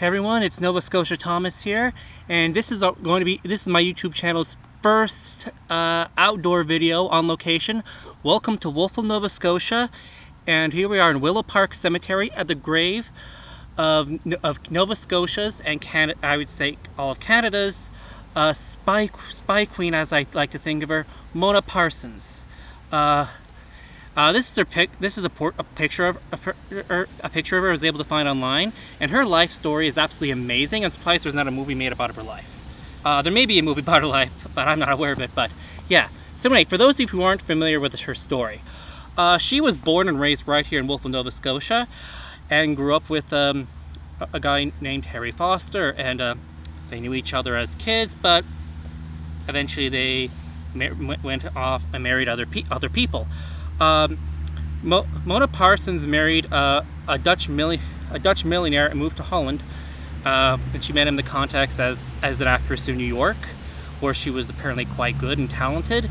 Hey everyone, it's Nova Scotia Thomas here, and this is my YouTube channel's first outdoor video on location. Welcome to Wolfville, Nova Scotia, and here we are in Willow Park Cemetery at the grave of Nova Scotia's and Canada, I would say all of Canada's spy queen, as I like to think of her, Mona Parsons. This is a picture of her I was able to find online, and her life story is absolutely amazing. I'm surprised there's not a movie made about her life. There may be a movie about her life, but I'm not aware of it. But yeah. So anyway, for those of you who aren't familiar with her story, she was born and raised right here in Wolfville, Nova Scotia, and grew up with a guy named Harry Foster, and they knew each other as kids, but eventually they went off and married other people. Mona Parsons married a Dutch millionaire and moved to Holland. And she met him in the context as an actress in New York, where she was apparently quite good and talented.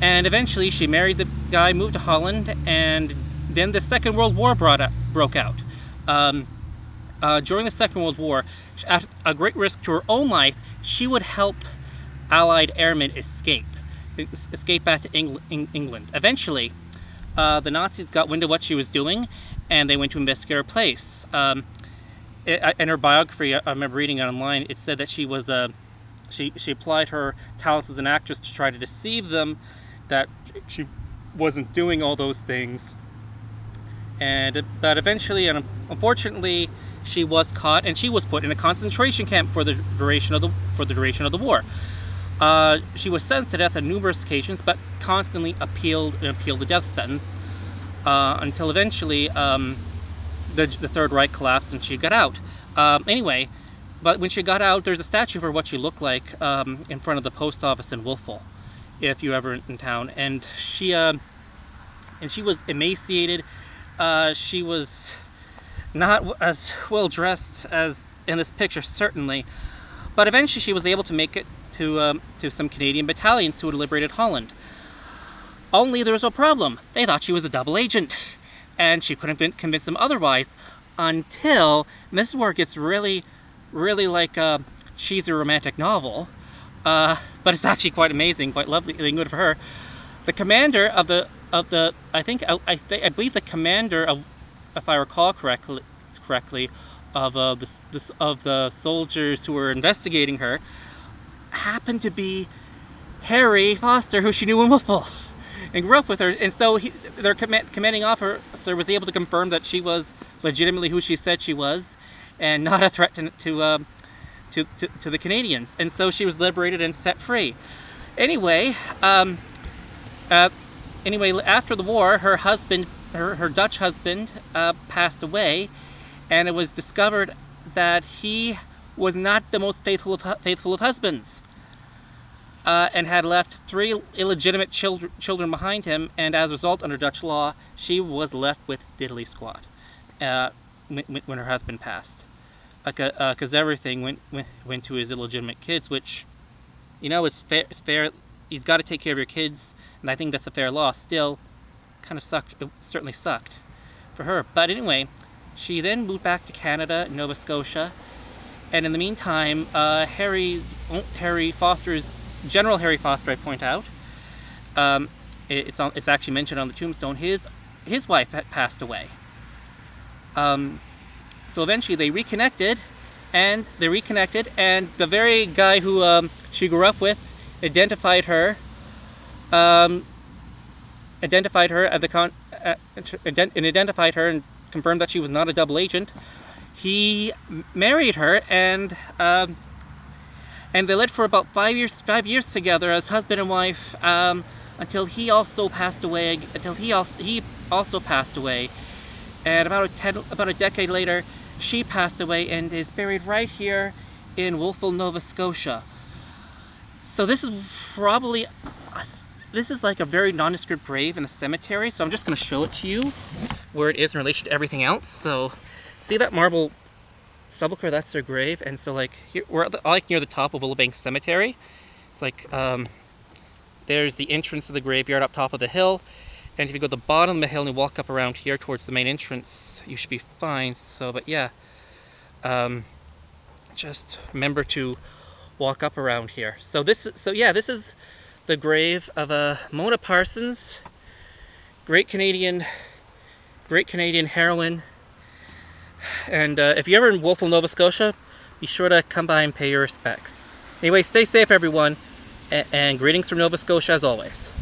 And eventually she married the guy, moved to Holland, and then the Second World War broke out. During the Second World War, at a great risk to her own life, she would help Allied airmen escape back to England. Eventually, the Nazis got wind of what she was doing, and they went to investigate her place. In her biography, I remember reading it online, it said that she was she applied her talents as an actress to try to deceive them that she wasn't doing all those things. But eventually, and unfortunately, she was caught, and she was put in a concentration camp for the duration of the war. She was sentenced to death on numerous occasions, but constantly appealed the death sentence until eventually the Third Reich collapsed and she got out. Anyway, but when she got out, there's a statue of her what she looked like in front of the post office in Wolfville, if you're ever in town. And she was emaciated. She was not as well dressed as in this picture, certainly. But eventually she was able to make it to some Canadian battalions who had liberated Holland. Only there was no problem. They thought she was a double agent, and she couldn't convince them otherwise until, and this is where it gets really, really like a cheesy romantic novel, but it's actually quite amazing, quite lovely, and good for her. The commander of the I believe the commander of, if I recall correctly, of the soldiers who were investigating her happened to be Harry Foster, who she knew in Wolfville and grew up with her. And so their commanding officer was able to confirm that she was legitimately who she said she was, and not a threat to the Canadians. And so she was liberated and set free. Anyway, after the war, her husband, her Dutch husband, passed away, and it was discovered that he was not the most faithful of husbands, and had left 3 illegitimate children behind him. And as a result, under Dutch law, she was left with diddly squat when her husband passed, because everything went to his illegitimate kids, which, you know, it's fair. He's got to take care of your kids, and I think that's a fair law. Still, kind of sucked. It certainly sucked for her. But anyway, she then moved back to Canada, Nova Scotia. And in the meantime, General Harry Foster, I point out, it's actually mentioned on the tombstone, his wife had passed away. So eventually they reconnected, and the very guy who she grew up with identified her and confirmed that she was not a double agent. He married her, and they lived for about 5 years together as husband and wife, until he also passed away. And about a decade later, she passed away and is buried right here in Wolfville, Nova Scotia. So this is like a very nondescript grave in the cemetery. So I'm just going to show it to you where it is in relation to everything else. So see that marble sepulcher? That's their grave. And so like here, we're like near the top of Willowbank Cemetery. It's like there's the entrance to the graveyard up top of the hill, and if you go to the bottom of the hill and you walk up around here towards the main entrance, you should be fine. So, but yeah, just remember to walk up around here. So this is the grave of Mona Parsons, great Canadian heroine. And if you're ever in Wolfville, Nova Scotia, be sure to come by and pay your respects. Anyway, stay safe, everyone, and greetings from Nova Scotia as always.